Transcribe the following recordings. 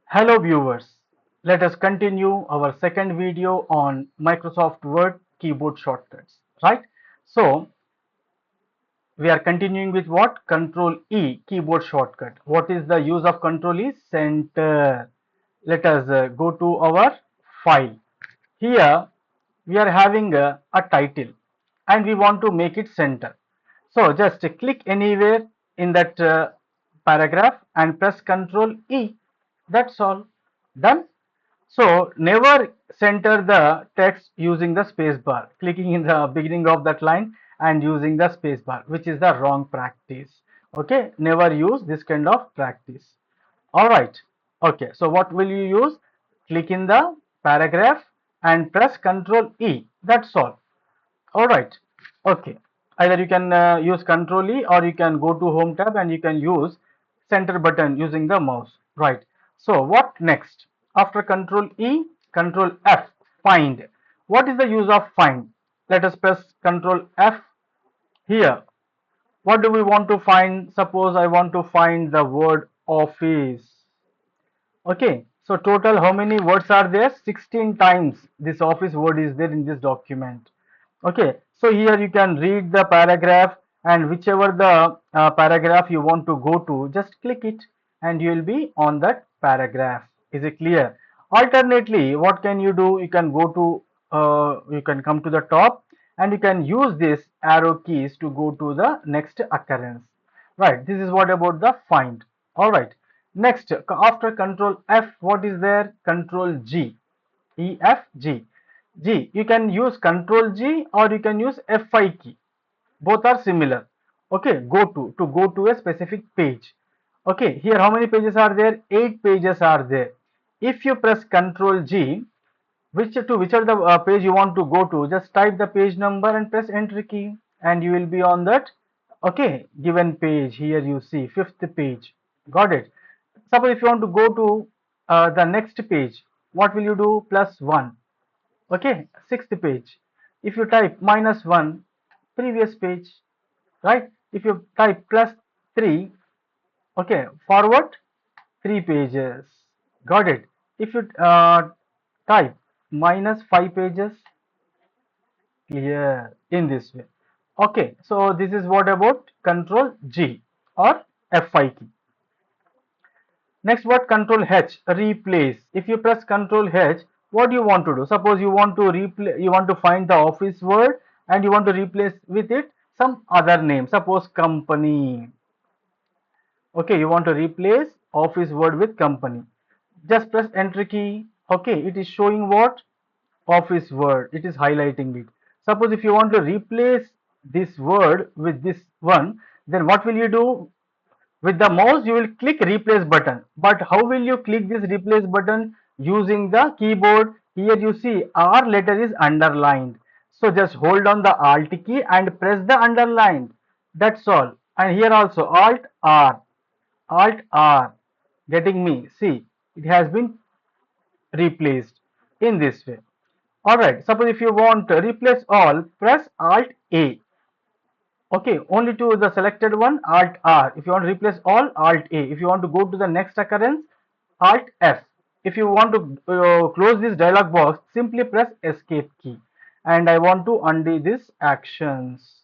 Hello viewers, let us continue our second video on Microsoft Word keyboard shortcuts, right? So we are continuing with what? Control E keyboard shortcut. What is the use of Control E? Center. Let us go to our file. Here we are having a title and we want to make it center. So just click anywhere in that paragraph and press Control E. That's all. Done. So never center the text using the space bar, clicking in the beginning of that line and using the space bar, which is the wrong practice. Okay, never use this kind of practice. All right. Okay, so what will you use? Click in the paragraph and press Control E. That's all. All right. Okay. Either you can use Control E or you can go to Home tab and you can use center button using the mouse. Right. So what next? After Control E, Control F, find. What is the use of find? Let us press Control F here. What do we want to find? Suppose I want to find the word office. Okay, so total how many words are there? 16 times this office word is there in this document. Okay, so here you can read the paragraph and whichever the paragraph you want to go to, just click it and you will be on that paragraph. Is it clear? Alternately, what can you do? You can go to, you can come to the top and you can use this arrow keys to go to the next occurrence. Right, this is what about the find. All right. Next, after Control F, what is there? Control G. E, F, G. G. You can use Control G or you can use F5 key. Both are similar. Okay, go to a specific page. Okay, here how many pages are there? 8 pages are there. If you press Control G, which are the page you want to go to, just type the page number and press enter key and you will be on that okay given page. Here you see fifth page. Got it? Suppose if you want to go to the next page, what will you do? +1. Okay, sixth page. If you type -1, previous page, right? If you type +3, okay, forward 3 pages. Got it? If you type -5 pages, clear, in this way. Okay, so this is what about Control G or F5 key. Next, what? Control H, replace. If you press Control H, what do you want to do? Suppose you want to replace, you want to find the office word and you want to replace with it some other name. Suppose company. Okay, you want to replace office word with company. Just press enter key. Okay, it is showing what? Office word. It is highlighting it. Suppose if you want to replace this word with this one, then what will you do? With the mouse, you will click replace button. But how will you click this replace button? Using the keyboard. Here you see R letter is underlined. So just hold on the Alt key and press the underlined. That's all. And here also Alt R. Alt R. Getting me? See, it has been replaced in this way. Alright, suppose if you want to replace all, press Alt A. Okay, only to the selected one, Alt R. If you want to replace all, Alt A. If you want to go to the next occurrence, Alt F. If you want to close this dialog box, simply press Escape key. And I want to undo this actions.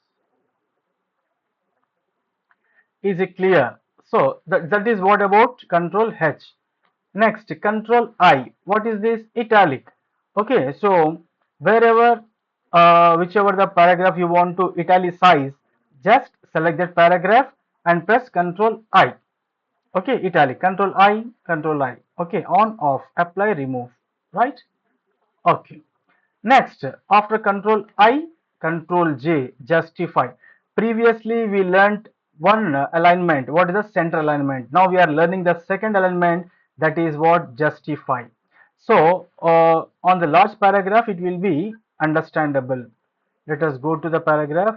Is it clear? So that is what about Control H. Next, Control I. What is this? Italic. Okay, so wherever, whichever the paragraph you want to italicize, just select that paragraph and press Control I. Okay, italic. Control I, Control I. Okay, on, off, apply, remove. Right? Okay. Next, after Control I, Control J, justify. Previously, we learnt one alignment. What is the center alignment? Now we are learning the second alignment, that is what? Justify. So, on the large paragraph, it will be understandable. Let us go to the paragraph,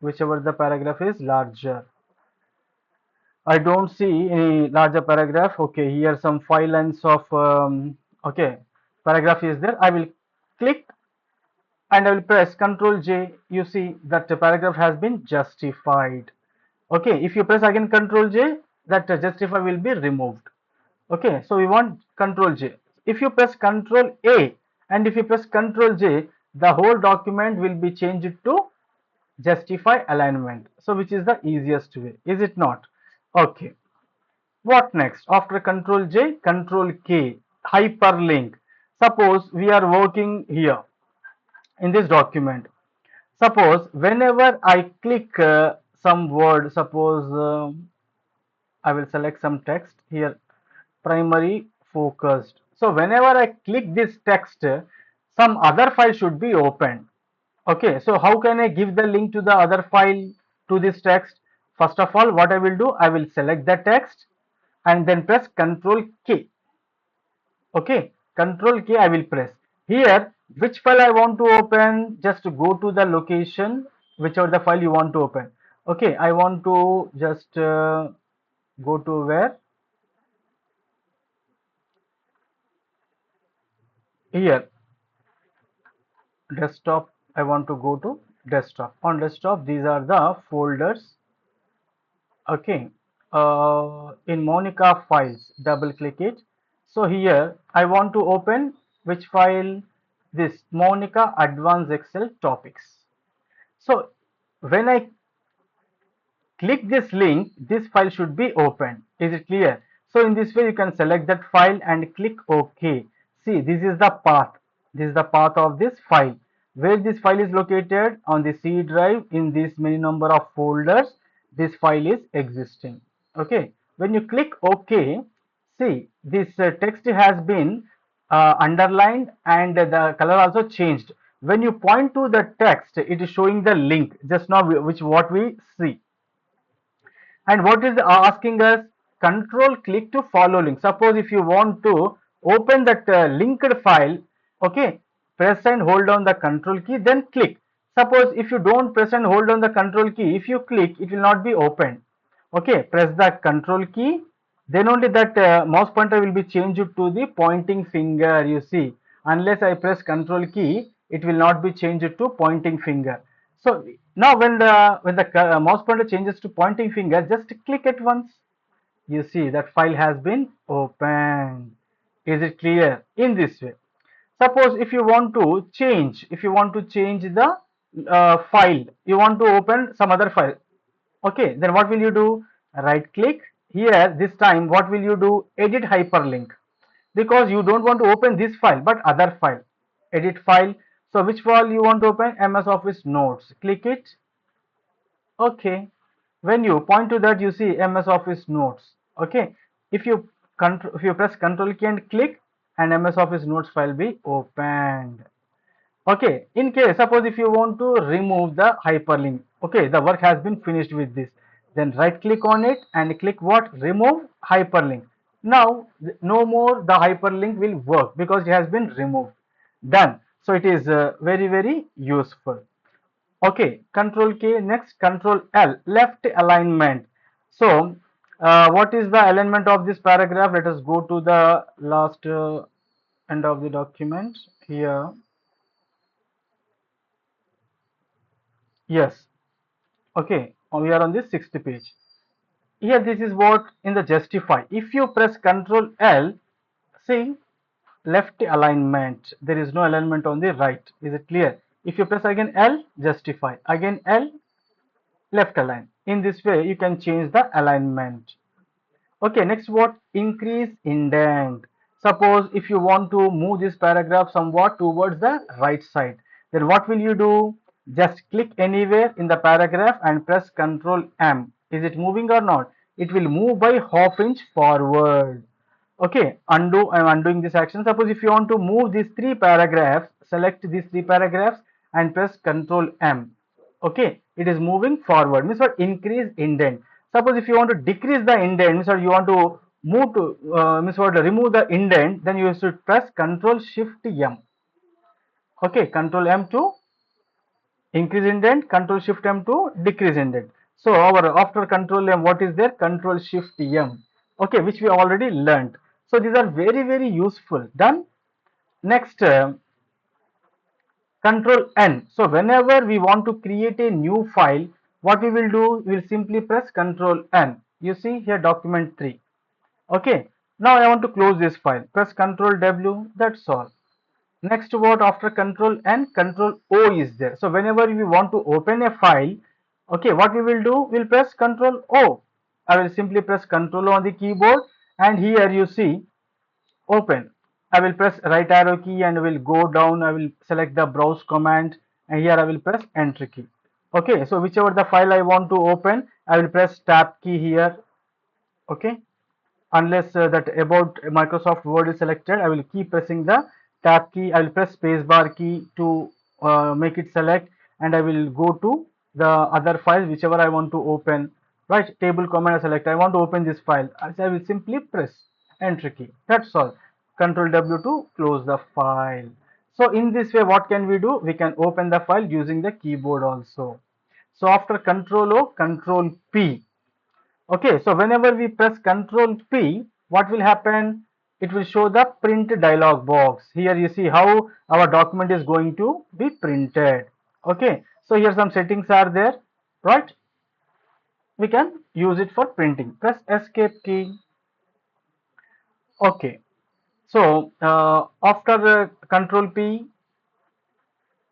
whichever the paragraph is larger. I don't see any larger paragraph. Okay, here some 5 lines of, okay, paragraph is there. I will click and I will press Ctrl J. You see that the paragraph has been justified. Okay, if you press again Ctrl J, that justify will be removed. Okay, so we want Control J. If you press Control A and if you press Control J, the whole document will be changed to justify alignment. So which is the easiest way, is it not? Okay. What next? After Control J, Control K, hyperlink. Suppose we are working here in this document. Suppose whenever I click some word, suppose I will select some text here, primary focused. So whenever I click this text, some other file should be opened. Okay, so how can I give the link to the other file to this text? First of all, what I will do, I will select the text and then press Control K. Okay, Control K I will press. Here, which file I want to open, just go to the location, whichever the file you want to open. Okay, I want to just go to where? Here, desktop. I want to go to desktop. On desktop, these are the folders. Okay, in Monica files, double click it. So here I want to open which file? This Monica Advanced Excel Topics. So when I click this link, this file should be opened. Is it clear? So in this way you can select that file and click OK. See, this is the path. This is the path of this file. Where this file is located? On the C drive in this many number of folders. This file is existing. Okay. When you click OK, see this text has been underlined and the color also changed. When you point to the text, it is showing the link just now, which what we see. And what is asking us? Control click to follow link. Suppose if you want to open that linked file, okay, press and hold down the control key, then click. Suppose if you don't press and hold down the control key, if you click, it will not be opened. Okay, press the control key, then only that mouse pointer will be changed to the pointing finger. You see, unless I press control key, it will not be changed to pointing finger. So now when the mouse pointer changes to pointing finger, just click it once. You see that file has been opened. Is it clear? In this way. Suppose if you want to change, the file, you want to open some other file. Okay, then what will you do? Right click here. This time, what will you do? Edit hyperlink, because you don't want to open this file but other file. Edit file. So which file you want to open? MS Office Notes. Click it. Okay, when you point to that, you see MS Office Notes. Okay, if you press Control key and click, and MS Office Notes file be opened. Okay, in case suppose if you want to remove the hyperlink, okay, the work has been finished with this, then right click on it and click what? Remove hyperlink. Now no more the hyperlink will work because it has been removed. Done. So it is very useful. Okay, Control K. Next, Control L, left alignment. So what is the alignment of this paragraph? Let us go to the last end of the document here. Yes. Okay, we are on this 6th page. Here this is what in the justify. If you press Control L, see left alignment. There is no alignment on the right. Is it clear? If you press again L, justify. Again L, left align. In this way you can change the alignment. Okay, next what? Increase indent. Suppose if you want to move this paragraph somewhat towards the right side, then what will you do? Just click anywhere in the paragraph and press Ctrl M. Is it moving or not? It will move by ½ inch forward. Okay, undo. I am undoing this action. Suppose if you want to move these 3 paragraphs, select these 3 paragraphs and press Ctrl M. Okay, it is moving forward. Means what? Increase indent. Suppose if you want to decrease the indent, means what? You want to move to means what? Remove the indent, then you should press Ctrl Shift M. Okay, Ctrl M to increase indent, Ctrl Shift M to decrease indent. So our after Ctrl M, what is there? Ctrl Shift M. Okay, which we already learned. So these are very useful. Done. Next, Control N. So whenever we want to create a new file, what we will do? We will simply press Control N. You see here document 3. Okay. Now I want to close this file. Press Ctrl W. That's all. Next, what after Ctrl N, Ctrl O is there. So whenever we want to open a file, okay, what we will do, we'll press Ctrl O. I will simply press Ctrl O on the keyboard, and here you see open. I will press right arrow key and will go down. I will select the browse command, and here I will press enter key. Okay, so whichever the file I want to open, I will press tab key here. Okay, unless that about Microsoft Word is selected, I will keep pressing the tab key. I will press spacebar key to make it select, and I will go to the other file whichever I want to open. Right, table command I select. I want to open this file. I will simply press enter key. That's all. Control W to close the file. So in this way, what can we do? We can open the file using the keyboard also. So after Control O, Control P. Okay, so whenever we press Ctrl P, what will happen? It will show the print dialog box. Here you see how our document is going to be printed. Okay, so here some settings are there, right? We can use it for printing. Press escape key. Okay, so after Ctrl P,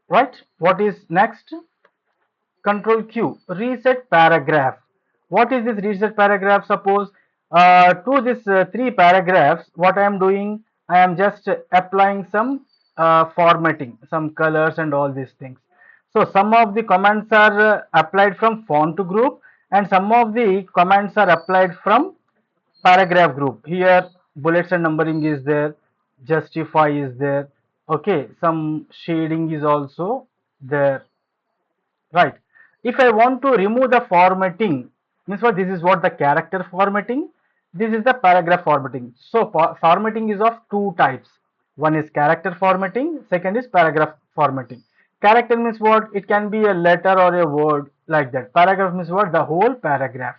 right? What is next? Control Q, reset paragraph. What is this reset paragraph? Suppose to this three paragraphs, what I am doing, I am just applying some formatting, some colors and all these things. So some of the comments are applied from font group, and some of the comments are applied from paragraph group. Here bullets and numbering is there, justify is there. Okay, some shading is also there. Right. If I want to remove the formatting, means what, this is what the character formatting, this is the paragraph formatting. So formatting is of two types. One is character formatting, second is paragraph formatting. Character means what? It can be a letter or a word like that. Paragraph means what? The whole paragraph.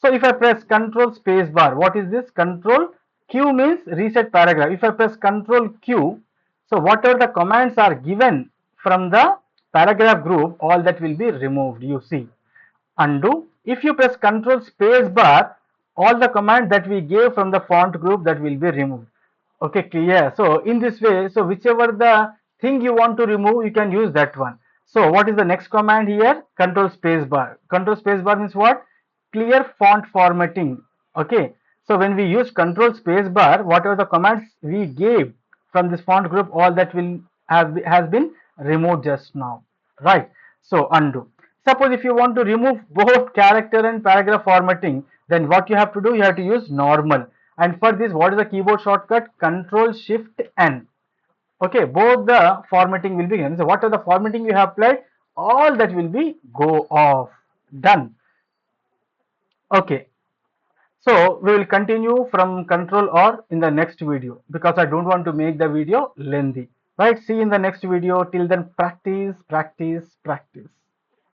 So if I press Control space bar, what is this? Control Q means reset paragraph. If I press Control Q, so whatever the commands are given from the paragraph group, all that will be removed. You see. Undo. If you press Control space bar, all the commands that we gave from the font group, that will be removed. Okay, clear. So in this way, so whichever the thing you want to remove, you can use that one. So what is the next command here? Control space bar. Control space bar means what? Clear font formatting. Okay, so when we use Control space bar, whatever the commands we gave from this font group, all that will have has been removed just now, right? So undo. Suppose if you want to remove both character and paragraph formatting, then what you have to do, you have to use normal. And for this, what is the keyboard shortcut? Control Shift N. Okay, both the formatting will be given. So whatever the formatting you have applied, all that will be go off. Done. Okay, so we will continue from Control R in the next video, because I don't want to make the video lengthy. Right, see you in the next video. Till then, practice, practice, practice.